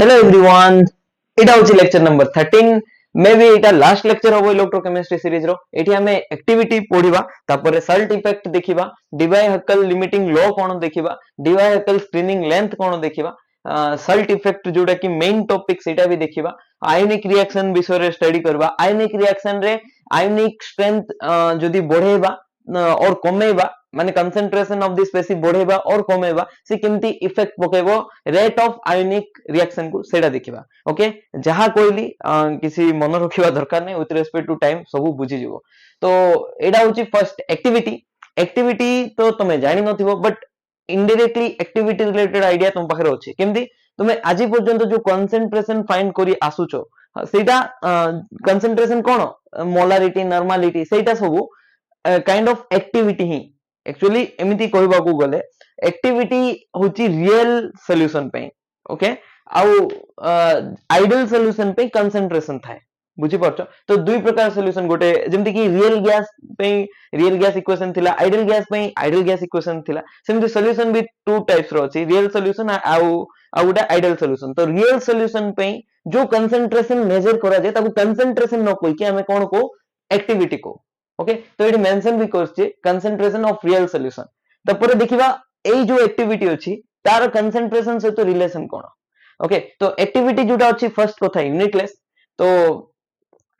hello everyone एटा होची lecture number 13 may be Etah last lecture होबो electrochemistry series रो एठी हमें एक्टिविटी पढिबा तापर सल्ट इफेक्ट देखिबा डिवाई हकल लिमिटिंग लॉ कोन देखिबा डिवाई हकल स्क्रीनिंग लेंथ कोन देखिबा सल्ट इफेक्ट जोटा कि मेन टॉपिक सेटा भी देखिबा आयोनिक रिएक्शन विषय रे स्टडी करबा आयोनिक रिएक्शन रे आयोनिक स्ट्रेंथ जदी बढ़ेबा और कमेबा माने कंसंट्रेशन ऑफ द स्पेसी बढ़ेबा और कमेबा से केमती इफेक्ट पकेबो रेट ऑफ आयोनिक रिएक्शन को सेटा देखिबा ओके जहां कोइली किसी मन रखिबा दरकार नै विथ रेस्पेक्ट टू टाइम सब बुझी जिवो तो एडा होची फर्स्ट एक्टिविटी एक्टिविटी तो तमे जानि नथिबो but indirectly activity related idea तुम पाखरे अछि केमती तुमे आजि पर्यंत जो कंसंट्रेशन फाइंड करी आसुचो सेटा कंसंट्रेशन कोन मोलारिटी नॉर्मालिटी सेटा सब काइंड ऑफ एक्टिविटी ही एक्चुअली एमिति कहबा को गले एक्टिविटी होची रियल सॉल्यूशन पे ओके आउ आइडियल सॉल्यूशन पे कंसंट्रेशन थाए बुझी परछो तो दुई प्रकार सॉल्यूशन गोटे जेमति कि रियल गैस पे रियल गैस इक्वेशन थिला आइडियल गैस पे आइडियल गैस इक्वेशन थिला सेमति सॉल्यूशन भी टू टाइप्स रो अछि रियल सॉल्यूशन आउ गोटे आइडियल सॉल्यूशन तो रियल सॉल्यूशन पे जो कंसंट्रेशन मेजर करा जाय ताको कंसंट्रेशन न कोइ कि हमें कोन को एक्टिविटी को ओके तो ये मेंशन भी करछे कंसंट्रेशन ऑफ रियल सॉल्यूशन तपर देखिबा एई जो एक्टिविटी अछि तार कंसंट्रेशन से तो रिलेशन कोन ओके तो एक्टिविटी जोटा अछि फर्स्ट कथा यूनिटलेस तो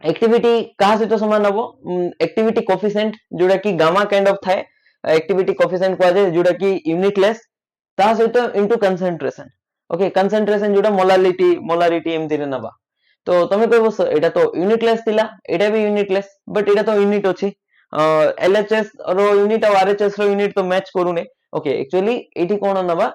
एक्टिविटी कहा से तो समान हबो एक्टिविटी कोफिशिएंट जोटा कि गामा काइंड ऑफ थाए एक्टिविटी कोफिशिएंट को जाय जोटा कि यूनिटलेस ता से तो इनटू कंसंट्रेशन ओके कंसंट्रेशन जोटा मोलारिटी एमति रे नबा तो तमे कहबो एटा तो यूनिटलेस थिला एटा भी यूनिटलेस बट एटा तो यूनिट अछि एलएचएस रो यूनिट और आरएचएस रो यूनिट तो मैच करूने ओके एक्चुअली एठी कोन नबा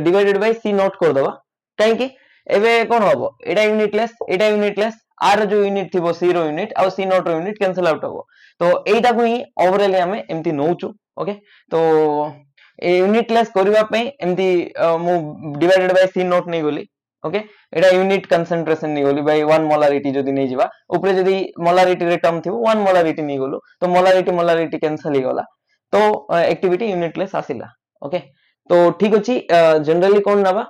डिवाइडेड बाय सी नॉट कर दबा काहे कि एबे कोन हबो एटा यूनिटलेस आर जो यूनिट थिबो सी रो यूनिट और c nought rho unit cancel out हबो तो एटा को ही ओवरऑल हमें एमती नौचु ओके तो ए यूनिटलेस करबा पे एमती मु डिवाइडेड बाय सी नॉट नै गोली ओके एटा यूनिट कंसंट्रेशन नहीं गोली बाय 1 मोलारिटी जदी नहीं जिबा ऊपर जदी मोलारिटी रे टर्म थिबो 1 मोलारिटी नहीं गोलो तो मोलारिटी कैंसिल ही गला तो एक्टिविटी यूनिटलेस आसिला ओके तो ठीक अछि जनरली कोन नबा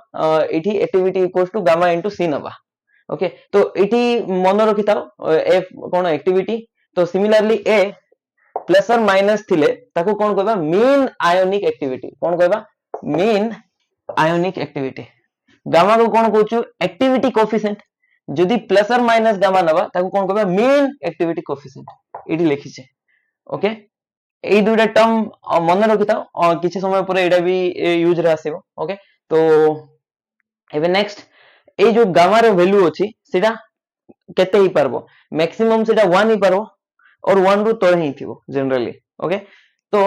एठी activity equals to gamma into c नबा ओके तो एठी मन रखिताओ एफ कोन एक्टिविटी तो सिमिलरली ए प्लस और माइनस थिले ताको कोन कहबा मीन आयोनिक एक्टिविटी कोन कहबा मीन आयोनिक एक्टिविटी गामा को कोन कहछु एक्टिविटी कोफिशिएंट जदी प्लस और माइनस गामा नबा ताको कोन कहबा मीन एक्टिविटी कोफिशिएंट एठी लिखि छे ओके एई दुइटा टर्म मन रखिताओ किछि समय परे एटा भी यूज रे आसीबो ओके तो एबे नेक्स्ट ए जो गामा रो वैल्यू अछि सेटा केते ही परबो मैक्सिमम सेटा 1 ही परबो और 1 रु तळे ही थिबो जनरली ओके तो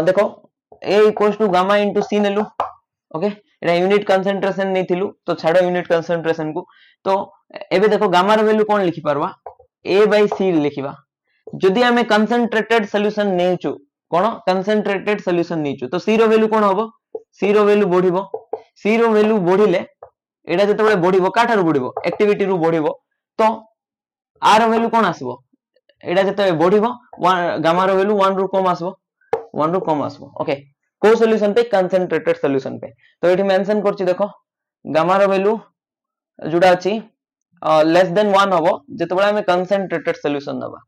देखो a equals to gamma into c नेलु ओके एटा यूनिट कंसंट्रेशन नै थिलु तो छाडो यूनिट कंसंट्रेशन को तो एबे देखो गामा रो वैल्यू कोन लिखि परबा a बाय c लिखिबा जदी हमें कंसंट्रेटेड सॉल्यूशन नेचु कोन कंसंट्रेटेड सॉल्यूशन नेचु तो c रो वैल्यू कोन होबो c रो वैल्यू बढ़िबो c रो वैल्यू बढ़िले एटा जते बळे बढ़िबो काठार बढ़िबो एक्टिविटी रु बढ़िबो तो r रो वैल्यू कोन आसीबो एटा जते बढ़िबो गामा रो वैल्यू 1 रु कम आसीबो 1 रु कम आसीबो ओके को सॉल्यूशन पे कंसंट्रेटेड सॉल्यूशन पे तो एठी मेंशन करछि देखो गामा रो वैल्यू जुडा अछि लेस देन 1 हबो जते बळे हमें कंसंट्रेटेड सॉल्यूशन नबा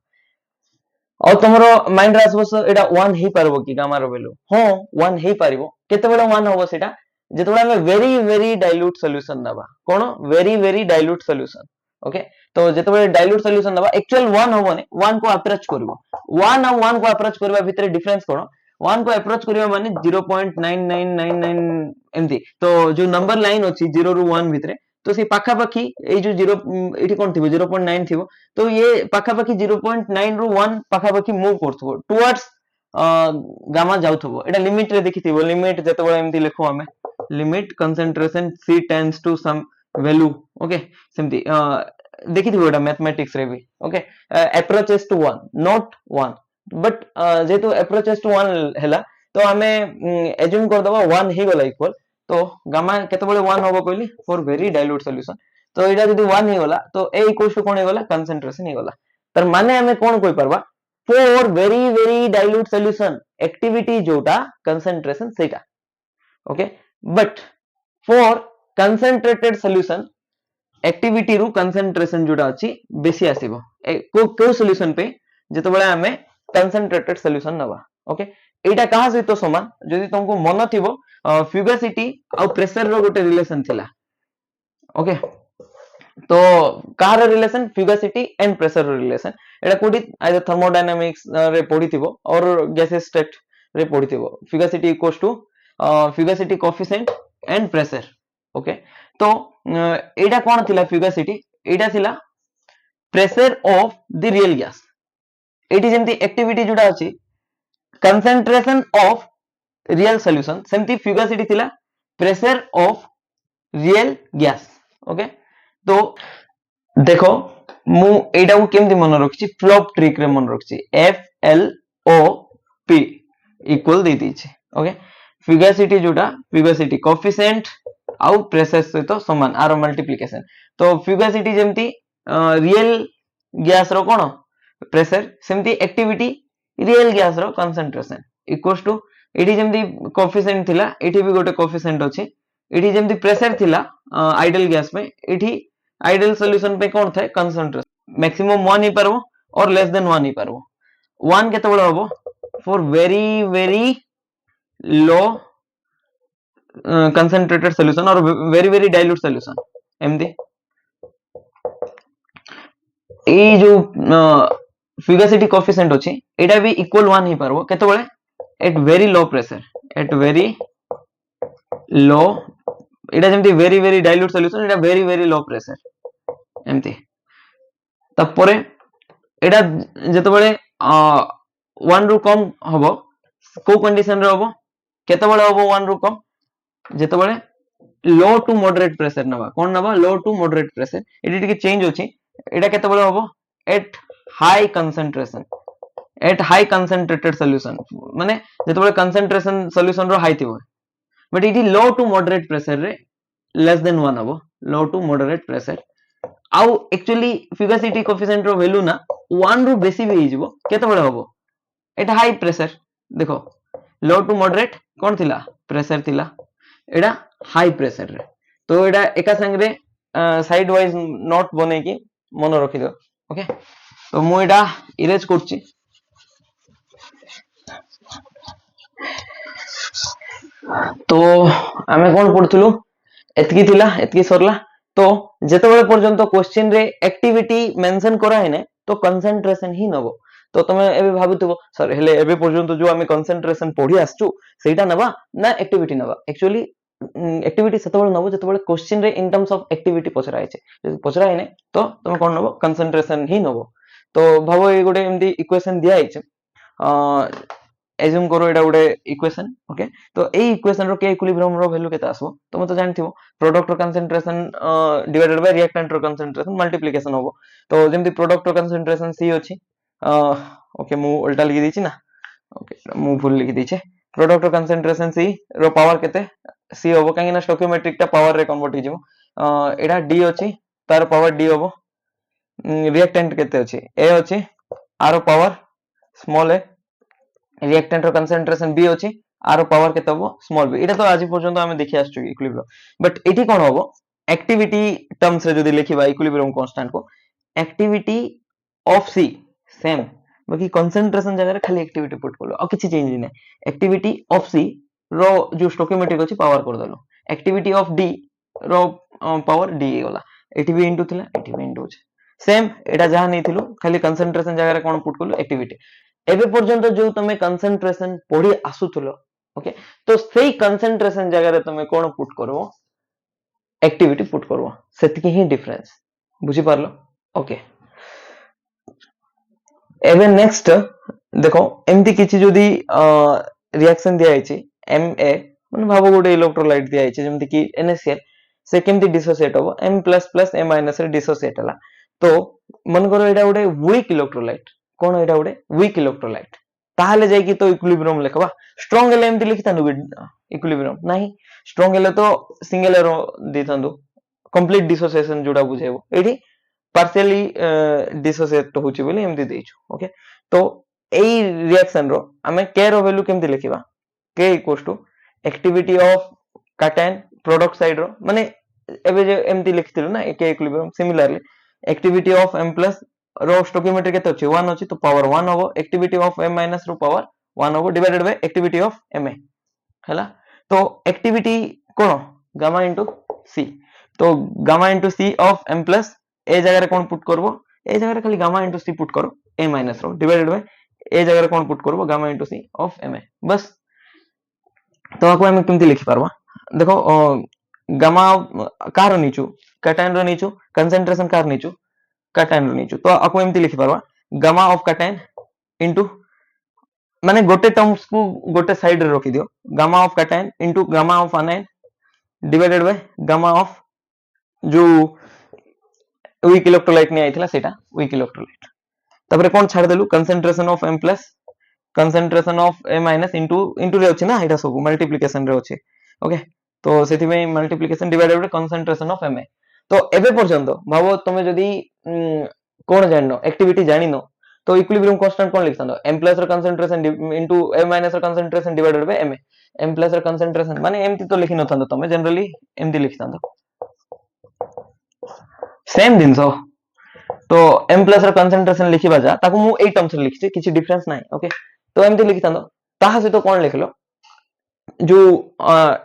और तुमरो माइंड रे आसबो एटा 1 ही परबो कि गामा रो वैल्यू हो 1 ही परिबो केते बळे 1 हबो सेटा जते बळे हमें वेरी वेरी डाइल्यूट सॉल्यूशन नबा कोन वेरी डाइल्यूट सॉल्यूशन ओके तो जते बळे डाइल्यूट सॉल्यूशन नबा एक्चुअल 1 हबो ने 1 को अप्रोच करबो 1 और 1 को अप्रोच करबा भितरे डिफरेंस कोन 1 को अप्रोच करबा माने 0.9999 एमती तो जो नंबर लाइन अछि 0 रु 1 भितरे तो से पाखा पाखी ए जो 0 एठी कोन थिबो 0.9 थिबो तो ये पाखा पाखी 0.9 रु 1 पाखा पाखी मूव करथबो टुवर्ड्स गामा जाउथबो एटा लिमिट रे देखिथिबो लिमिट जते बळे एमती लिखो हमें limit concentration c tends to some value okay simply देखिथिबो एटा मैथमेटिक्स रे भी okay approaches to 1 not 1 but जेतु अप्रोचेस टू 1 हैला तो हमें एज्यूम कर दबा 1 ही गला इक्वल तो गामा केते बळे 1 होबो कहली फॉर वेरी डाइल्यूट सॉल्यूशन तो एटा जदी 1 ही गला तो a इक्वल्स टू कोन ही गला कंसंट्रेशन ही गला तर माने हमें कोन कोइ परबा for very dilute solution activity जोटा कंसंट्रेशन सेटा okay but for concentrated solution activity रु कंसंट्रेशन जोटा अछि बेसी आसीबो को सॉल्यूशन पे जेतबेले हमें कंसंट्रेटेड सॉल्यूशन नबा ओके एटा कहा सहित समान जदि तुमको मन थिबो फ्यूगासिटी आ प्रेशर रो गोटे रिलेशन थिला ओके तो कहार रिलेशन फ्यूगासिटी एंड प्रेशर रो रिलेशन एटा कोडी आइदर थर्मोडायनामिक्स रे पढिथिबो और गैसेस स्टेट रे पढिथिबो fugacity equals to fugacity coefficient and pressure okay तो एटा कोन थिला फ्यूगासिटी एटा थिला pressure of the real gas एटी जेमती एक्टिविटी जोटा अछि कंसंट्रेशन ऑफ रियल सॉल्यूशन सेमती फ्यूगासिटी थिला pressure of real gas okay तो देखो मु एटा को केमती मन रखछि फ्लॉप ट्रिक रे मन रखछि FLOP इक्वल दे दीछि ओके फ्यूगासिटी जोटा फ्यूगासिटी कोएफिशिएंट आउ प्रेशर सहित समान आर मल्टीप्लिकेशन तो फ्यूगासिटी जेमती रियल गैस रो कोन प्रेशर सेमती एक्टिविटी रियल गैस रो कंसंट्रेशन इक्वल्स टू एटी जेमती कोएफिशिएंट थिला एटी भी गोटे कोएफिशिएंट अछि एटी जेमती प्रेशर थिला आइडियल गैस में एटी आइडियल सॉल्यूशन पे कोन थाए कंसंट्रेशन मैक्सिमम 1 ही परबो और लेस देन 1 ही परबो 1 केते बडो हबो for very very low concentrated solution और very very dilute solution एमदी ए जो फ्यूगासिटी कोएफिशिएंट अछि एटा भी इक्वल 1 ही परबो केते बळे at very low pressure at very low एटा जेमती वेरी वेरी डाइल्यूट सॉल्यूशन एटा वेरी वेरी लो प्रेशर एमती तपरे एटा जते बळे 1 रु कम हबो को कंडीशन रे हबो केते बळे हबो 1 रु कम जेते बळे लो टू मॉडरेट प्रेशर नबा कोन नबा लो टू मॉडरेट प्रेशर एटी टिके चेंज होची एटा केते बळे हबो at high concentration at high concentrated solution माने जेते बळे कंसंट्रेशन सॉल्यूशन रो हाई थिबो but it low to moderate pressure रे लेस देन 1 हबो लो टू मॉडरेट प्रेशर आउ एक्चुअली फ्यूगासिटी कोएफिशिएंट रो वैल्यू ना 1 रु बेसी भी हिजबो केते बळे हबो एट हाई प्रेशर देखो लो टू मॉडरेट कोन थिला प्रेशर थिला एडा हाई प्रेशर रे तो एडा एका संग रे साइड वाइज नोट बने की मन रखि दो ओके तो मु एडा इरेज करछि तो आमे कोन पढथुलु एतकी थिला एतकी सरला तो जेते बेले पर्यंत क्वेश्चन रे एक्टिविटी मेंशन करा है ने तो कंसंट्रेशन ही नबो तो तमे एबे भाबुथबो सर हेले एबे पर्यंत जो आमे कंसंट्रेशन पढी आछू सेटा नबा ना एक्टिविटी नबा एक्चुअली एक्टिविटी सेते बेले नबो जेते बेले क्वेश्चन रे इन टर्म्स ऑफ एक्टिविटी पचरा आइछे जदि पचरा है ने तो तमे कोन नबो कंसंट्रेशन ही नबो तो भाबो ए गोटे एमदी इक्वेशन दिया आइछे एज्यूम करो एटा गोटे इक्वेशन ओके तो ए इक्वेशन रो के इक्विलिब्रियम रो वैल्यू केता आसबो तमे तो जानथिबो प्रोडक्ट रो कंसंट्रेशन डिवाइडेड बाय रिएक्टेंट रो कंसंट्रेशन मल्टीप्लिकेशन होबो तो जेमति प्रोडक्ट रो कंसंट्रेशन C अछि ओके मु उल्टा लिखि दिछि ना ओके मु भूल लिखि दिछि प्रोडक्ट रो कंसंट्रेशन C रो पावर केते C होबो काहे ना स्टोकियोमेट्रिक टा पावर रे कन्वर्ट हिजबो एडा D अछि तार पावर D होबो रिएक्टेंट केते अछि A अछि आर पावर स्मॉल a रिएक्टेंट रो कंसंट्रेशन B अछि आर पावर केते होबो स्मॉल b एटा तो आज पर्यंत हम देखि आछू इक्विलिब्रियम बट एठी कोन होबो एक्टिविटी टर्म्स रे जदि लिखिबा इक्विलिब्रियम कांस्टेंट को एक्टिविटी ऑफ C सेम बाकी कंसंट्रेशन जगह रे खाली एक्टिविटी पुट करलो आ किछि चेंज नै एक्टिविटी ऑफ C रो जो स्टोकियोमेट्रिक अछि पावर कर दलो एक्टिविटी ऑफ D रो पावर D होला एठी भी इनटू थिला एठी भी इनटू छै सेम एटा जहा नै थिलु खाली कंसंट्रेशन जगह रे कोन पुट करलो एक्टिविटी एबे पर्यंत जो तमे कंसंट्रेशन पढी आसुथलो ओके तो सेही कंसंट्रेशन जगह रे तमे कोन पुट करबो एक्टिविटी पुट करबो सेतकी ही डिफरेंस बुझी पारलो ओके एबे नेक्स्ट देखो एमती किछि जदी रिएक्शन दिया आइछि Ma माने भाबो गोटे इलेक्ट्रोलाइट दिया आइछि जेमति कि NaCl से केमति डिसोसिएट होबो M++ A- रे डिसोसिएट हला तो मन करो एटा गोटे वीक इलेक्ट्रोलाइट कोन एटा गोटे वीक इलेक्ट्रोलाइट ताहले जाय कि तो इक्विलिब्रियम लिखबा स्ट्रांग एले एमति लिखितानु इक्विलिब्रियम नाही स्ट्रांग एले तो सिंगल एरो देथांदु कंप्लीट डिसोसिएशन जोडा बुझाइबो एठी पार्शियली डिसोसिएट होची बोली एमति देइछु ओके तो एई रिएक्शन रो हमें k रो वैल्यू केमति लिखिबा k equals to activity of cation product side रो माने एबे जे एमती लिखिथिलु ना के equilibrium similarly activity of m plus रो स्टोकियोमेट्री केते अछि 1 अछि तो पावर 1 होबो एक्टिविटी ऑफ m माइनस रो पावर 1 होबो divided by activity of ma हैला तो एक्टिविटी कोन गामा इनटू c तो gamma into c of m plus ए जगह रे कोन पुट करबो ए जगह रे खाली गामा इनटू c पुट करो a माइनस रो डिवाइडेड बाय ए जगह रे कोन पुट करबो gamma into c of ma बस तो आको हम केमती लिखि पारबा देखो गामा कार नीचू कैटायन रो नीचू कंसंट्रेशन कार नीचू कैटायन रो नीचू तो आको एमती लिखि पारबा गामा ऑफ कैटायन इनटू माने गोटे टर्म्स को गोटे साइड रे रखि दियो gamma of cation into gamma of anion divided by gamma of जो वीक इलेक्ट्रोलाइट ने आइथिला सेटा वीक इलेक्ट्रोलाइट तबरे कोन छाड़ देलु concentration of m plus concentration of a minus into into रे अछि ना एटा सब मल्टीप्लिकेशन रे अछि ओके तो सेति में multiplication divided by concentration of ma तो एबे पर्यंत भाबो तमे जदी कोन जाननो एक्टिविटी जानिनो तो इक्विलिब्रियम कांस्टेंट कोन लिखतानो m प्लस रो कंसंट्रेशन इनटू a माइनस रो concentration divided by ma m plus रो कंसंट्रेशन माने एमती तो लिखि नथांदो तमे जनरली एमती लिखतांदो सेम दिनसो तो m प्लस रो कंसंट्रेशन लिखिबा जा ताको मु ए टर्म्स रे लिखछि किछि डिफरेंस नाही ओके तो एमती लिखितांदो ताहा से तो कोन लिखलो जो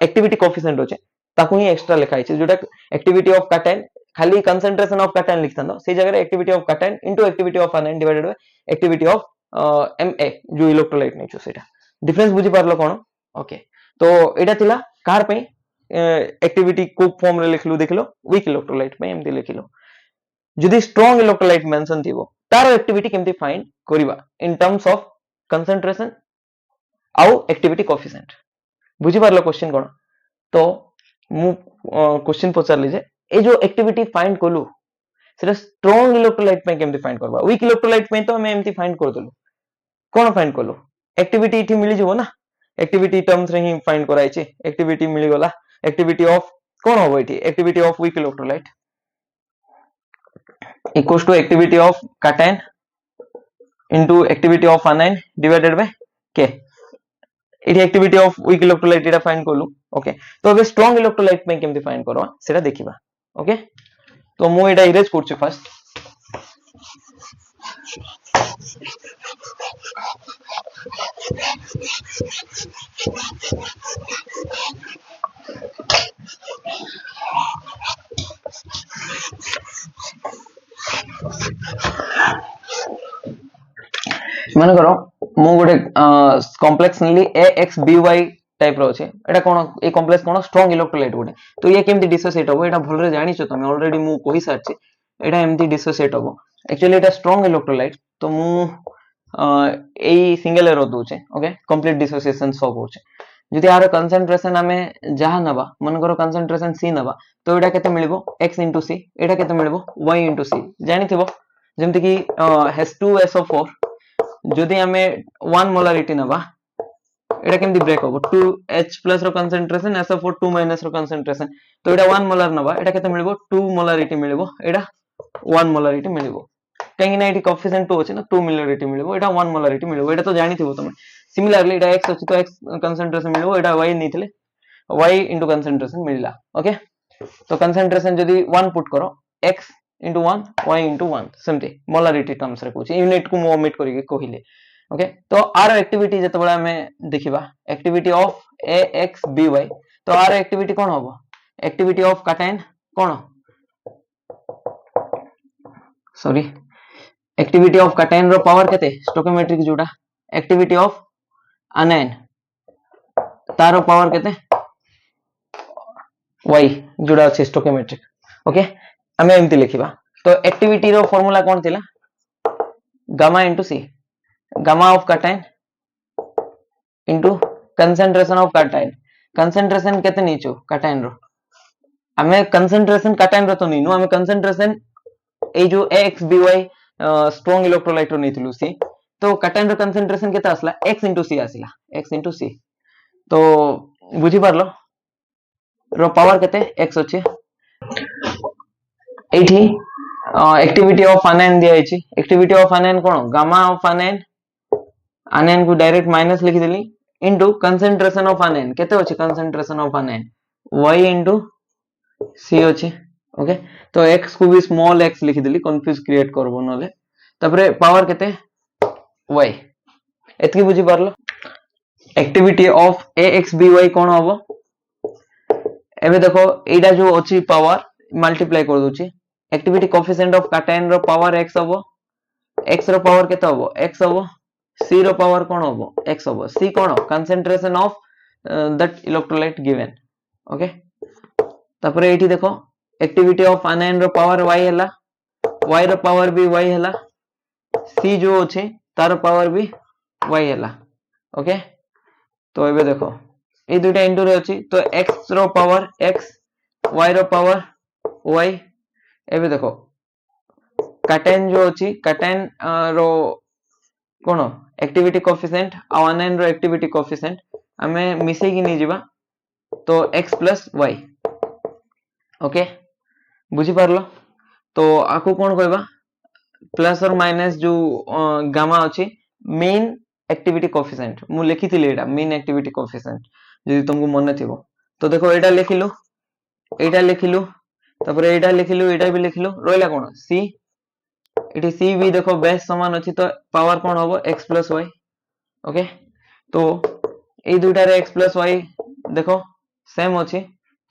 एक्टिविटी कोएफिशिएंट होचे ताको ही एक्स्ट्रा लिखा है जोटा एक्टिविटी ऑफ कैटायन खाली कंसंट्रेशन ऑफ कैटायन लिखतांदो से जगह activity of cation into activity of anion divided by activity of ma जो इलेक्ट्रोलाइट नेचो सेटा डिफरेंस बुझी पारलो कोन ओके तो एटा थिला कार पे एक्टिविटी को फॉर्म रे लिखलु देखलो वीक इलेक्ट्रोलाइट पे एमती लिखलो जदि स्ट्रांग इलेक्ट्रोलाइट मेंशन थिबो तार एक्टिविटी केमती फाइंड करिबा इन टर्म्स ऑफ कंसंट्रेशन आउ एक्टिविटी कोएफिशिएंट बुझी पारलो क्वेश्चन कोन तो मु क्वेश्चन पचारली जे ए जो एक्टिविटी फाइंड कोलु सेटा स्ट्रांग इलेक्ट्रोलाइट पे केमती फाइंड करबा वीक इलेक्ट्रोलाइट पे तो हम एमती फाइंड कर देलु कोन फाइंड कोलु एक्टिविटी इठी मिली जबो ना एक्टिविटी टर्म्स रे ही फाइंड कराई छी एक्टिविटी मिली गला एक्टिविटी ऑफ कोन होबो इठी activity of weak electrolyte equals to activity of cation into activity of anion divided by k इठी एक्टिविटी ऑफ वीक इलेक्ट्रोलाइट एटा फाइंड करलु ओके तो अबे स्ट्रांग इलेक्ट्रोलाइट में केमती फाइंड करबा सेटा देखिबा ओके तो मु एटा इरेज करछु फर्स्ट मन करो मु गोटे कॉम्प्लेक्स नेली AXBY टाइप रो छै एटा कोन ए कॉम्प्लेक्स कोन स्ट्रांग इलेक्ट्रोलाइट गोटे तो ये केमती डिसोसिएट होबो एटा भलरे जानि छ तमे ऑलरेडी मु कहि सारछि एटा एमती डिसोसिएट होबो एक्चुअली एटा स्ट्रांग इलेक्ट्रोलाइट तो मु ए सिंगल रो दउ छै ओके कंप्लीट डिसोसिएशन सब हो छै जदि आरो कंसंट्रेशन हमें जहा नबा मन करो कंसंट्रेशन C नबा तो एटा केते मिलिबो x * C एटा केते मिलिबो y * C जानि थिबो जेमति कि H2SO4 जदि हमें 1 मोलारिटी नबा एटा केमती ब्रेक होबो 2H प्लस रो कंसंट्रेशन SO4 2 माइनस रो कंसंट्रेशन तो एटा 1 मोलार नबा एटा केते मिलिबो 2 मोलारिटी मिलिबो एटा 1 मोलारिटी मिलिबो काहे ना एटी कोएफिशिएंट 2 अछि ना 2 मोलारिटी मिलिबो एटा 1 मोलारिटी मिलिबो एटा तो जानि थिबो तमे सिमिलरली एटा x अछि तो x कंसंट्रेशन मिलिबो एटा y निथिले y * कंसंट्रेशन मिलला ओके तो कंसंट्रेशन जदि 1 पुट करो x into 1 y into 1 सेमती मोलारिटी टर्म्स रे कहूची यूनिट को ओमिट करिके कहिले ओके तो आर एक्टिविटी जते बडा हमें देखिबा एक्टिविटी ऑफ AXBY तो आर एक्टिविटी कोन होबो एक्टिविटी ऑफ कैटायन कोन सॉरी एक्टिविटी ऑफ कैटायन रो पावर केते स्टोकियोमेट्रिक जोडा एक्टिविटी ऑफ आनायन तारो पावर केते y जोडा अछि स्टोकियोमेट्रिक ओके हमें एमती लिखिबा तो एक्टिविटी रो फार्मूला कोन थिला gamma into c gamma of cation into concentration of cation concentration केते नीचो कैटायन रो हमें कंसंट्रेशन कैटायन रो तो नीनु हमें कंसंट्रेशन ए जो AXBY स्ट्रांग इलेक्ट्रोलाइट रो नीथिलु c तो कैटायन रो कंसंट्रेशन केते आसला x * c आसला x * c तो बुझी पारलो रो पावर केते x अछि एठी एक्टिविटी ऑफ आनायन दिया अछि एक्टिविटी ऑफ आनायन कोन गामा ऑफ आनायन आनायन को डायरेक्ट माइनस लिखि देली इनटू कंसंट्रेशन ऑफ आनायन केते अछि concentration of anion y * C अच्छी ओके तो x को भी स्मॉल x लिखिदेली कंफ्यूज क्रिएट करबो नले तापरे पावर केते y एतकी बुझी पारलो एक्टिविटी ऑफ ax by कोन हबो एबे देखो एटा जो अछि पावर मल्टीप्लाई कर दोची एक्टिविटी कोएफिशिएंट ऑफ काटायन रो पावर x हबो x रो पावर केते हबो x हबो c रो पावर कोन हबो x हबो c कोन concentration of that electrolyte given okay तापरे एठी देखो एक्टिविटी ऑफ आनायन रो पावर y हला y रो पावर भी y हला c जो अछि तार पावर भी y हला ओके तो एबे देखो ए दुटा इनटू रे अछि तो x रो पावर x y रो पावर y एबे देखो काटायन जो अछि काटायन रो कोन एक्टिविटी कोएफिशिएंट आ आनायन रो एक्टिविटी कोएफिशिएंट हमें मिसे की नहीं जीवा तो x प्लस y ओके बुझी पारलो तो आकु कोन कहबा प्लस और माइनस जो गामा अछि मेन एक्टिविटी कोएफिशिएंट मु लिखिथिले एटा मेन एक्टिविटी कोएफिशिएंट जदि तुमको मन थिबो तो देखो एटा लिखिलु तापर एटा लिखिलु एटा भी लिखिलु रोइला कोन c एटी c भी देखो बेस समान अछि तो पावर कोन होबो x प्लस y ओके तो ए दुटा रे x प्लस y देखो सेम अछि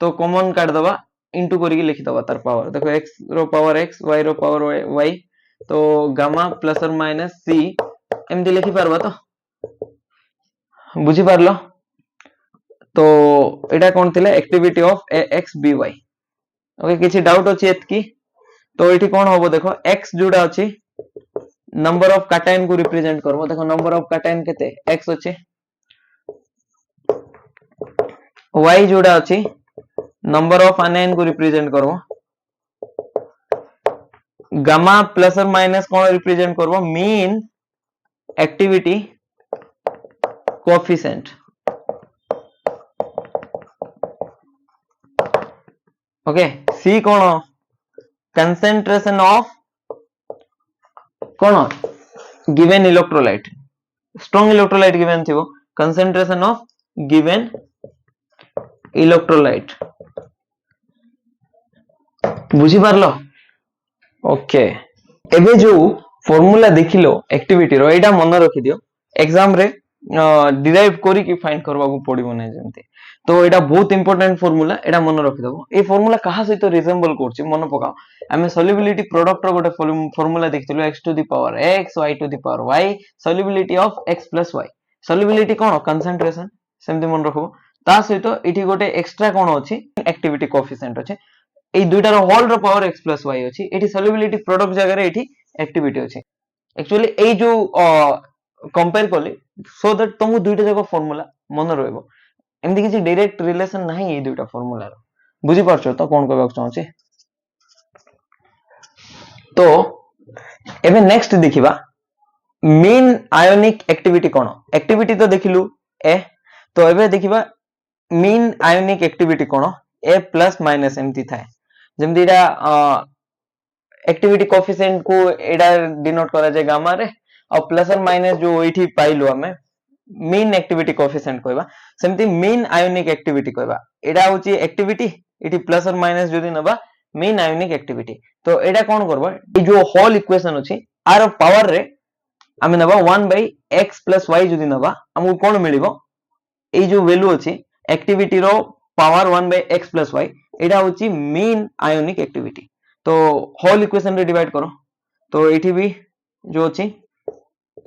तो कॉमन काट दबा इनटू करिके लिखि दबा तार पावर देखो x रो पावर x y रो पावर y तो गामा प्लस और माइनस c एमती लिखि पारबा तो बुझी पारलो तो एटा कोन थिला activity of ax by okay किछि डाउट अछि एतकी तो एठी कोन होबो देखो x जोडा अछि नंबर ऑफ काटायन को रिप्रेजेंट करबो देखो नंबर ऑफ काटायन केते x अछि y जोडा अछि नंबर ऑफ आनायन को रिप्रेजेंट करबो गामा प्लस और माइनस कोन रिप्रेजेंट करबो mean activity coefficient okay c कोन कंसंट्रेशन ऑफ कोन given electrolyte strong electrolyte given थिबो कंसंट्रेशन ऑफ गिवन इलेक्ट्रोलाइट बुझी पारलो ओके एबे जो फार्मूला देखिलो एक्टिविटी रो एटा मन रखि दियो एग्जाम रे डिराइव करी कि फाइंड करबा को पड़िबो नै जेंते तो एटा बहुत इंपोर्टेंट फार्मूला एटा मन रखि दबो ए फार्मूला कहा सहित रिजेंबल करछि मन पकाओ हमें सॉल्युबिलिटी प्रोडक्ट रो गोटे फार्मूला देखिथिलो x to the power x y to the power y solubility of x plus y solubility कोन कंसंट्रेशन सेमति मन रखबो ता सहित इठी गोटे एक्स्ट्रा कोन अछि एक्टिविटी कोएफिशिएंट अछि ए दुइटा रो होल रो पावर x प्लस y अछि एठी सॉल्युबिलिटी प्रोडक्ट जगह रे एठी एक्टिविटी अछि एक्चुअली ए जो कंपेयर करले सो दैट तुमको दुइटा जगह फार्मूला मन रहइबो एमदी किछि डायरेक्ट रिलेशन नाही ए दुइटा फार्मूला रो बुझी पारछो तो कोन कहबा चाहूछि तो एबे नेक्स्ट देखिबा मीन आयोनिक एक्टिविटी कोन एक्टिविटी तो देखिलु ए तो एबे देखिबा मीन आयोनिक एक्टिविटी कोन ए प्लस माइनस एमती थाए जेमती एटा एक्टिविटी कोएफिशिएंट को एटा डिनोट करा जाय गामा रे और प्लस और माइनस जो एठी पाइलो हमें मीन एक्टिविटी कोएफिशिएंट कहबा सेमती मीन आयोनिक एक्टिविटी कहबा एटा होची एक्टिविटी एठी प्लस और माइनस जदी नबा मीन आयोनिक एक्टिविटी तो एटा कोन करबा ए जो होल इक्वेशन अछि आर पावर रे आमे नबा 1 बाय x प्लस y जदी नबा हमु कोन मिलिबो ए जो वैल्यू अछि एक्टिविटी रो power 1 by x plus y एटा होची मीन आयोनिक एक्टिविटी तो होल इक्वेशन रे डिवाइड करो तो एठी भी जो अछि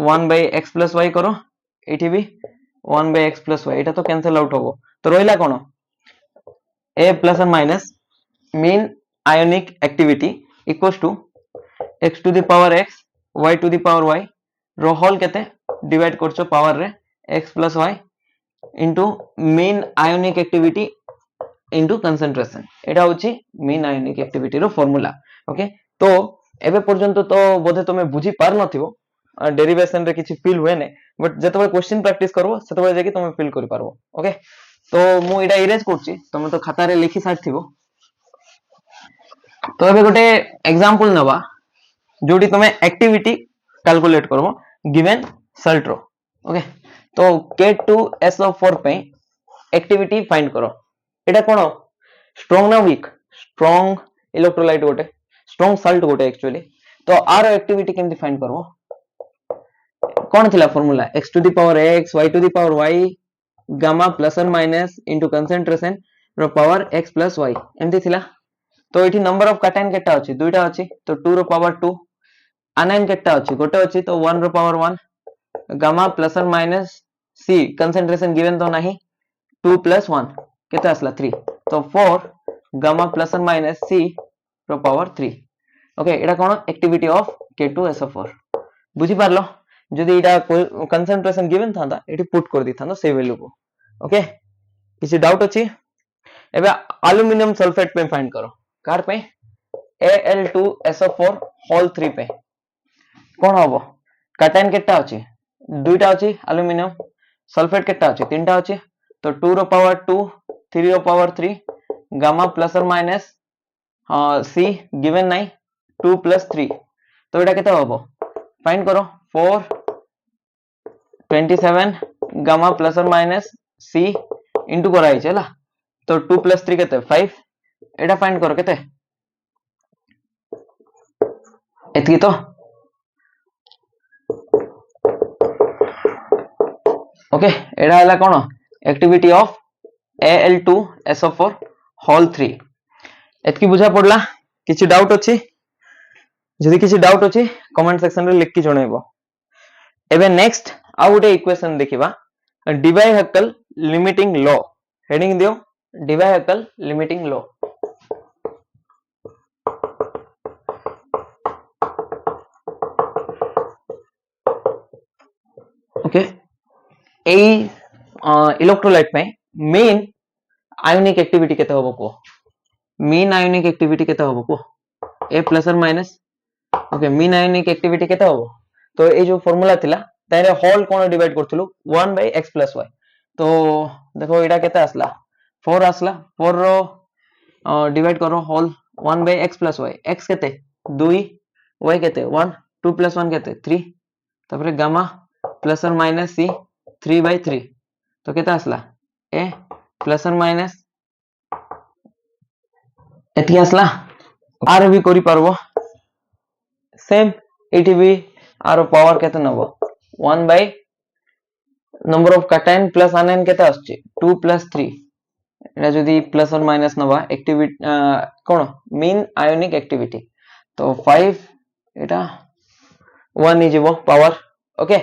1 बाय x प्लस y करो एठी भी 1 बाय x प्लस y एटा तो कैंसिल आउट होबो तो रोइला कोन a प्लस और minus mean ionic activity equals to x to the power x y to the power y रो होल केते डिवाइड करछो पावर रे x plus y into mean ionic activity into concentration एटा होची मीन आयोनिक एक्टिविटी रो formula okay तो एबे पर्यंत तो बोधे तमे बुझी पार नथिबो डेरिवेशन रे किछि फील होय नै बट जतबे क्वेश्चन प्रैक्टिस करबो सेतबे जेकी तमे फील करि पारबो ओके तो मु एटा इरेज करछि तमे तो खाता रे लिखि सारथिबो तो एबे गोटे एग्जांपल नबा जोडी तमे एक्टिविटी कैलकुलेट करबो गिवन सल्ट रो ओके तो K2SO4 पे एक्टिविटी फाइंड करो एटा कोन स्ट्रांग ना वीक स्ट्रांग इलेक्ट्रोलाइट गोटे स्ट्रांग सल्ट गोटे एक्चुअली तो आर एक्टिविटी केमती फाइंड करबो कौन थिला formula x to the power x y to the power y gamma plus और माइनस इनटू कंसंट्रेशन रो पावर x प्लस y एमती थिला तो एठी नंबर ऑफ कैटायन केटा अछि दुईटा अछि तो 2 रो पावर 2 आनायन केटा अछि गोटे अछि तो 1 रो पावर 1 गामा प्लस और माइनस c कंसंट्रेशन गिवन तो नहीं 2 प्लस 1 केता असला 3 तो 4 गामा प्लस और माइनस c रो power 3 okay Etah cone activity of K2SO4 बुझी पारलो जदि एटा कंसंट्रेशन गिवन थांदा एटी पुट कर दी थांदा से वैल्यू को ओके किसी डाउट अछि एबे एल्युमिनियम सल्फेट पे फाइंड करो कार पे Al2SO4 होल 3 पे कोन हबो कैटायन केटा अछि दुईटा अछि एल्युमिनियम सल्फेट केटा अछि तीनटा अछि तो 2 रो पावर 2 3 रो पावर 3 गामा प्लस और माइनस c गिवन नाही 2 प्लस 3 तो एटा केता हबो फाइंड करो 4 27 गामा प्लस और माइनस c इनटू कराई छला तो 2 प्लस 3 केते 5 एटा फाइंड करो केते एतकी तो ओके एटा हला कोन एक्टिविटी ऑफ Al2SO4 होल 3 एतकी बुझा पड़ला किछि डाउट अछि जदि किछि डाउट अछि कमेंट सेक्शन रे लिख के जणाइबो एबे नेक्स्ट आ गुटे इक्वेशन देखिबा डिवाई-हैक्केल लिमिटिंग लॉ हेडिंग दियो डिवाई-हैक्केल लिमिटिंग लॉ ओके ए इलेक्ट्रोलाइट पे मेन आयोनिक एक्टिविटी केते होबो को मीन आयोनिक एक्टिविटी केते होबो को ए प्लस और minus okay mean ionic activity केते होबो तो ए जो फार्मूला थिला तारे होल कोन डिवाइड करथुलु 1 बाय x प्लस y तो देखो एटा केते आसला 4 आसला 4 रो डिवाइड करो whole 1 by x plus y x केते 2 y केते 1 2 प्लस 1 केते 3 तापरे गामा प्लस और माइनस c 3 बाय 3 तो केते आसला ए प्लस और माइनस एती आसला आर भी करि परबो सेम एटी भी आर पावर केते नबो 1 by number of cation plus anion केते आछी 2 प्लस 3 एटा जदी प्लस और माइनस नबा एक्टिविटी कोन मीन आयोनिक एक्टिविटी तो 5 एटा 1 इजिबो पावर ओके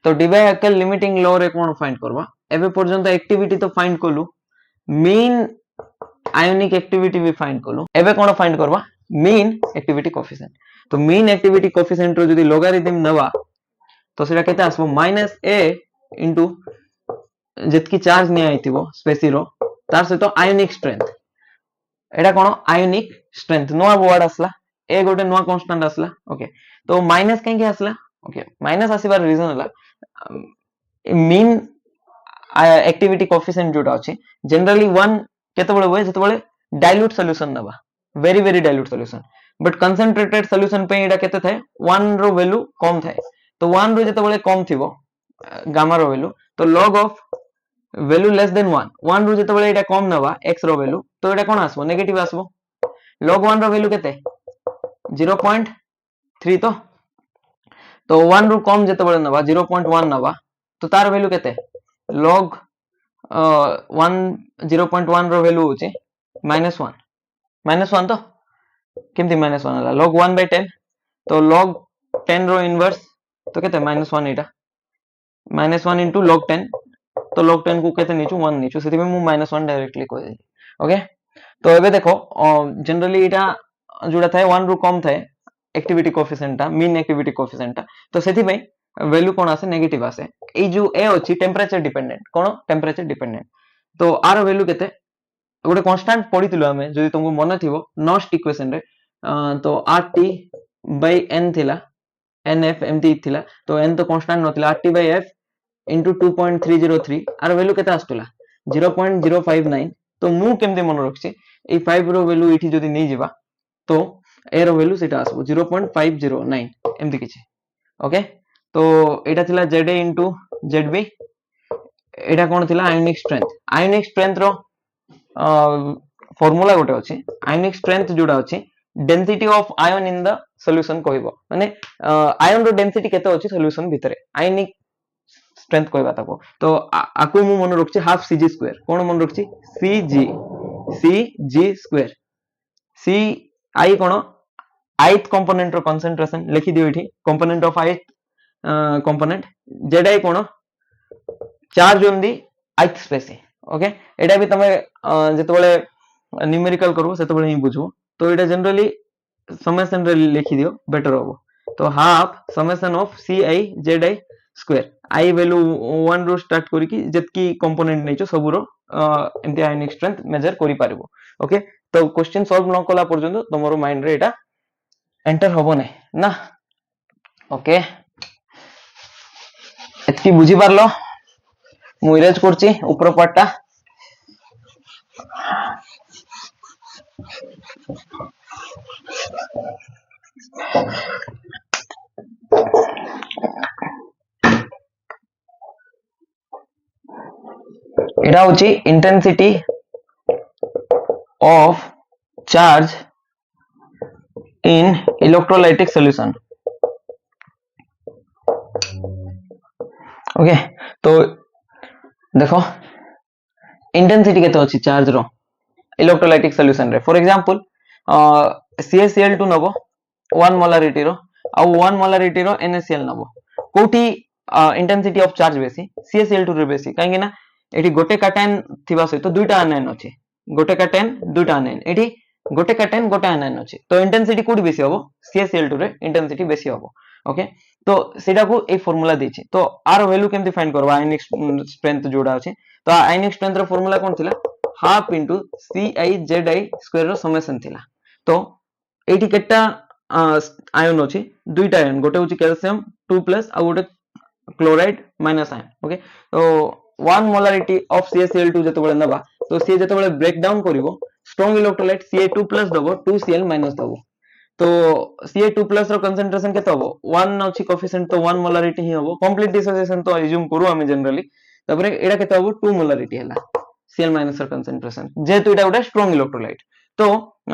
तो डिवाई-हैक्केल लिमिटिंग लॉ रे कोन फाइंड करबा एबे पर्यंत एक्टिविटी तो फाइंड कोलु मीन आयोनिक एक्टिविटी भी फाइंड कोलु एबे कोन फाइंड करबा मीन एक्टिविटी कोएफिशिएंट तो मीन एक्टिविटी कोएफिशिएंट रो जदी लोगारिथम नबा तो सेटा केते आसबो -a इनटू जेतकी चार्ज नि आइथिबो स्पेसी रो तार से तो आयोनिक स्ट्रेंथ एटा कोन आयोनिक स्ट्रेंथ नोआ वर्ड आसला ए गोटे नोआ कांस्टेंट आसला ओके तो माइनस काहे के आसला ओके माइनस आसीबार रीजन हला मीन एक्टिविटी कोएफिशिएंट जोटा अछि जनरली 1 केते बळे होय जते बळे डाइल्यूट सॉल्यूशन नबा very dilute solution but concentrated solution पे एटा केते थाए 1 रो वैल्यू कम थाए तो 1 रो जते बळे कम थिबो गामा रो वैल्यू तो log of value less than 1 1 रो जते बळे एटा कम नबा x रो वैल्यू तो एटा कोन आसबो नेगेटिव आसबो log 1 रो वैल्यू केते 0.3 तो 1 रो कम जते बळे नबा 0.1 नबा तो तार वैल्यू केते log 1 0.1 रो वैल्यू होचे -1 तो केमती -1 हला log 1 by 10 तो log 10 रो इनवर्स तो केते -1 एटा -1 into log 10 तो log 10 को केते नीचू 1 नीचू सेति में मु -1 डायरेक्टली कह दे ओके तो एबे देखो जनरली एटा जोड़ा थाए 1 रो कम थाए एक्टिविटी कोएफिशिएंट ता मीन एक्टिविटी कोएफिशिएंट ता तो सेति में वैल्यू कोन आसे नेगेटिव आसे ए जो ए अछि टेंपरेचर डिपेंडेंट कोन टेंपरेचर डिपेंडेंट तो आर वैल्यू केते गोटे कांस्टेंट पढिथिलो हमें जदि तुमको मन थिबो नॉस्ट इक्वेशन रे तो RT by n थिला NF एमती थिला तो n तो कांस्टेंट नथिला RT by F into 2.303 आर वैल्यू केते आस्तला 0.059 तो मु केमते मन रखछि ए 5 रो वैल्यू इठी जदि नै जिबा तो ए रो वैल्यू सेटा आसबो 0.509 एमती किछि ओके तो एटा थिला ZA into ZB एटा कोन थिला आयोनिक स्ट्रेंथ रो फॉर्मूला गोटे अछि आयनिक स्ट्रेंथ जोडा अछि density of ion in the solution कहबो माने आयन रो डेंसिटी केते अछि सॉल्यूशन भितरे आयनिक स्ट्रेंथ कहबा ताको तो आकु मु मन रखछि हाफ सीजी स्क्वायर कोन मन रखछि सीजी स्क्वायर सी आई कोन ith कंपोनेंट रो कंसंट्रेशन लिखि दियो इठी component of ith component Z I कोन charge on the ith space okay एटा भी तमे जेतबेले न्यूमेरिकल करू सेतबेले ही बुझो तो एटा जनरली समेशन रे लिखि दियो बेटर होबो तो half summation of C I Z I square I value 1 रो स्टार्ट करी कि जेतकी कंपोनेंट नेचो सबरो एमती आयनिक स्ट्रेंथ मेजर करि पारिबो ओके तो क्वेश्चन सॉल्व न कला पर्यंत तमरो माइंड रे एटा एंटर होबो नै ना ओके एतकी बुझी पारलो मु इरेज करछि ऊपर पार्टटा एटा होची intensity of charge in electrolytic solution okay तो देखो इंटेंसिटी केते अछि चार्ज रो इलेक्ट्रोलाइटिक सॉल्यूशन रे फॉर एग्जांपल CaCl2 नबो 1 मोलारिटी रो आ 1 मोलारिटी रो NaCl नबो कोठी इंटेंसिटी ऑफ चार्ज बेसी CaCl2 रे बेसी काहे ना एठी गोटे कैटायन थिबा सहित दुईटा आनायन अछि गोटे कैटायन दुईटा आनायन एठी गोटे कैटायन गोटे आनायन अछि तो इंटेंसिटी कोडी बेसी होबो CaCl2 रे इंटेंसिटी बेसी होबो ओके तो सेटा को ए फार्मूला देछि तो आर वैल्यू केमति फाइंड करबा आयनिक स्ट्रेंथ जोडा अछि तो आयनिक स्ट्रेंथ रो फार्मूला कोन थिला half into CiZi square rho summation थिला तो एठी केटा आयन अछि दुईटा आयन गोटे होछि कैल्शियम 2+ आ गोटे क्लोराइड माइनस आयन ओके तो 1 मोलारिटी ऑफ CaCl2 जेतेबेले नबा तो सी जेतेबेले ब्रेक डाउन करिवो स्ट्रांग इलेक्ट्रोलाइट Ca2+ दबो 2Cl- दबो तो Ca2+ रो कंसंट्रेशन केते हबो 1 अछि कोएफिशिएंट तो 1 मोलारिटी ही हबो कंप्लीट डिसोसिएशन तो अज्यूम करू हम जनरली तबरे एडा केते हबो 2 मोलारिटी हला Cl- रो कंसंट्रेशन जेतु एटा उडा स्ट्रांग इलेक्ट्रोलाइट तो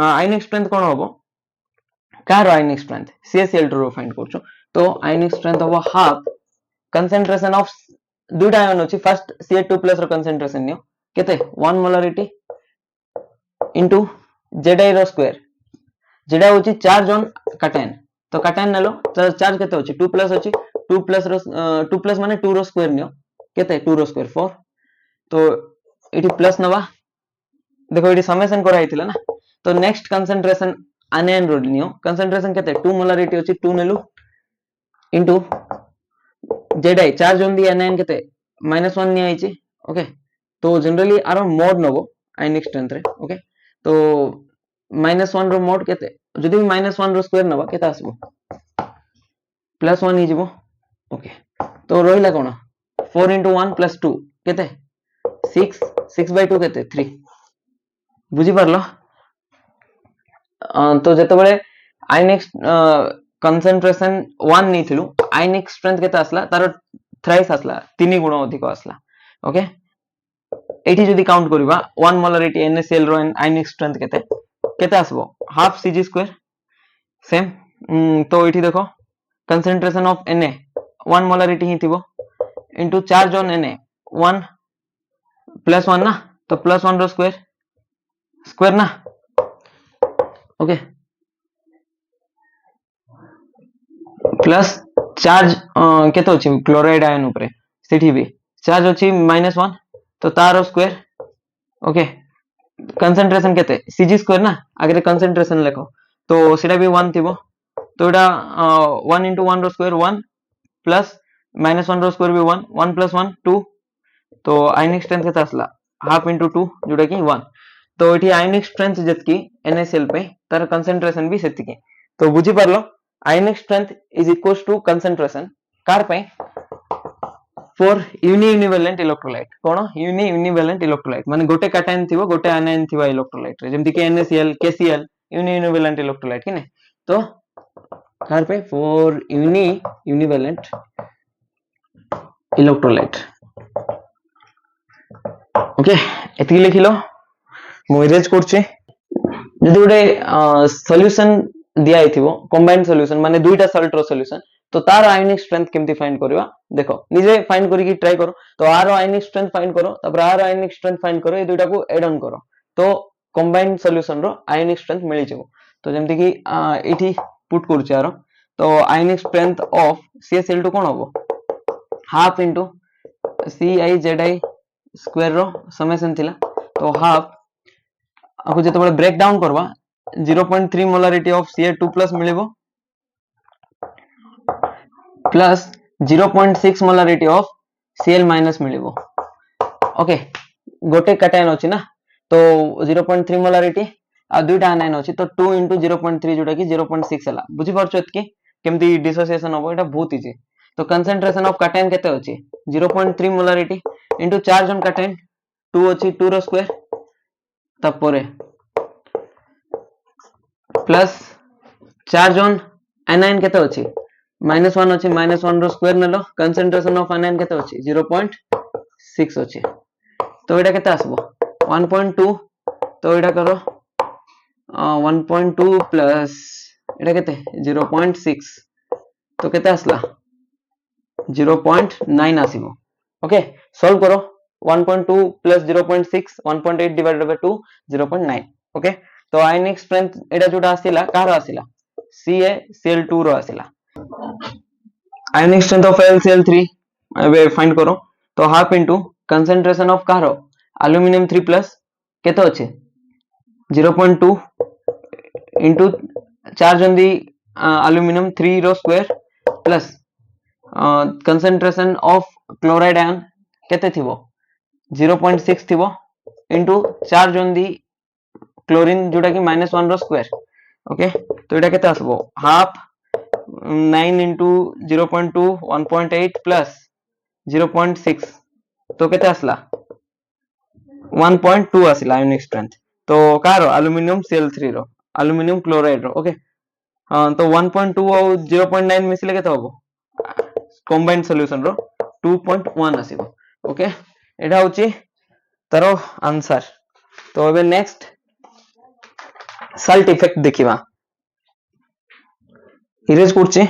आयनिक स्ट्रेंथ कोन हबो कार आयनिक स्ट्रेंथ CaCl2 रो फाइंड करछु तो आयनिक स्ट्रेंथ हबो हाफ कंसंट्रेशन ऑफ दुईटा आयन अछि फर्स्ट Ca2+ रो कंसंट्रेशन नियो केते 1 मोलारिटी इनटू Zi रो स्क्वायर जेडा होची चार्ज ऑन कैटायन तो कैटायन नेलो चार्ज केते होची 2+ अछि 2+ रो 2+ माने 2 रो स्क्वायर नियो केते 2 रो स्क्वायर 4 तो एठी प्लस नवा देखो एठी समेशन करा हितला ना तो नेक्स्ट कंसंट्रेशन आनायन रो नियो कंसंट्रेशन केते 2 मोलारिटी अछि 2 नेलु into Zi charge on the anion केते -1 नि आइची ओके तो जनरली आरो मोड नबो आयनिक स्ट्रेंथ रे ओके तो -1 रो मोड केते जदि -1 रो स्क्वायर नबा केते आसबो +1 ही जिवो ओके तो रोहिला कोन 4 * 1 + 2 केते 6 6/2 केते 3 बुझी पारलो तो जेतेबेले आयनिक कंसंट्रेशन 1 निथिलु आयनिक स्ट्रेंथ केते आसला तार थ्राइस आसला 3 गुण अधिक आसला ओके एठी जदि काउंट करबा 1 मोलारिटी NaCl रो आयनिक स्ट्रेंथ केते केते आसबो हाफ Cg स्क्वायर सेम तो एठी देखो कंसंट्रेशन ऑफ Na 1 मोलारिटी ही थिबो इनटू चार्ज ऑन Na 1 +1 ना तो +1 रो स्क्वायर स्क्वायर ना ओके प्लस चार्ज केते अछि क्लोराइड आयन ऊपर सेठी भी चार्ज अछि -1 तो तारो स्क्वायर ओके कंसंट्रेशन केते Cg स्क्वायर ना आगे कंसंट्रेशन लेखो तो सेटा भी 1 थिबो तो एटा 1 * 1 रो स्क्वायर 1 प्लस -1 रो स्क्वायर भी 1 1 + 1 2 तो आयनिक स्ट्रेंथ केते आसला हाफ इनटू 2 जोटा कि 1 तो एठी आयनिक स्ट्रेंथ जतकी NaCl पे तार कंसंट्रेशन भी सेतिकी तो बुझी पारलो ionic strength is equals to concentration कार पे फॉर यूनिवैलेंट इलेक्ट्रोलाइट कोन यूनिवैलेंट इलेक्ट्रोलाइट माने गोटे कैटायन थिबो गोटे आनायन थिबा इलेक्ट्रोलाइट रे जेमति कि NaCl KCl यूनिवैलेंट इलेक्ट्रोलाइट कि नै तो कार पे फॉर यूनिवैलेंट इलेक्ट्रोलाइट ओके एतकी लिखिलो मु इरेज करछि जदि गोटे सॉल्यूशन दिया आइथिबो कंबाइंड सॉल्यूशन माने दुईटा सॉल्ट रो सॉल्यूशन तो तार आयनिक स्ट्रेंथ केमती फाइंड करबा देखो निजे फाइंड करिकी ट्राई करो तो आर आयनिक स्ट्रेंथ फाइंड करो तापर आर आयनिक स्ट्रेंथ फाइंड करो ए दुईटा को एड ऑन करो तो कंबाइंड सॉल्यूशन रो आयनिक स्ट्रेंथ मिलि जेबो तो जेमति कि एठी पुट करछि आरो तो आयनिक स्ट्रेंथ ऑफ CaCl2 कोन होबो half into CiZi square rho summation थिला तो हाफ आको जते बळे ब्रेक डाउन करबा 0.3 मोलारिटी ऑफ Ca2+ मिलिबो प्लस 0.6 मोलारिटी ऑफ Cl- मिलिबो ओके गोटे कैटायन अछि ना तो 0.3 मोलारिटी आ दुईटा आनायन अछि तो 2 into 0.3 जोटा कि 0.6 हला बुझि परछत कि केमती डिसोसिएशन होबो एटा बहुत इजी तो कंसंट्रेशन ऑफ कैटायन केते अछि 0.3 मोलारिटी इनटू 4 जन कैटायन 2 अछि 2 रो स्क्वायर तपरे प्लस 4 जन एनायन केते अछि -1 अछि -1 रो स्क्वायर नेलो कंसंट्रेशन ऑफ एनायन केते अछि 0.6 अछि तो एटा केते आसबो 1.2 तो एटा करो 1.2 प्लस एटा केते 0.6 तो केते आसला 0.9 आसीबो ओके सॉल्व करो 1.2 प्लस 0.6 1.8 डिवाइडेड बाय 2 0.9 ओके तो आयनिक स्ट्रेंथ एटा जोटा आसीला कार आसीला CaCl2 रो आसीला आयनिक स्ट्रेंथ ऑफ AlCl3 एबे फाइंड करो तो हाफ इनटू कंसंट्रेशन ऑफ कारो एल्युमिनियम 3 प्लस केते अछि 0.2 इनटू 4 जंदी एल्युमिनियम 3 रो square plus concentration of chloride ion केते थिबो 0.6 थिबो इनटू 4 जंदी क्लोरीन जोटा कि -1 रो स्क्वायर ओके तो एटा केते आसबो हाफ 9 into 0.2 1.8 plus 0.6 तो केते आसला 1.2 आसला आयनिक स्ट्रेंथ तो कार एल्युमिनियम Cl3 रो एल्युमिनियम क्लोराइड रो ओके तो 1.2 और 0.9 मिसले केते होबो कंबाइंड सॉल्यूशन रो 2.1 आसीबो ओके एटा होची तारो आंसर तो एबे नेक्स्ट सल्ट इफेक्ट देखिबा इरेज करछि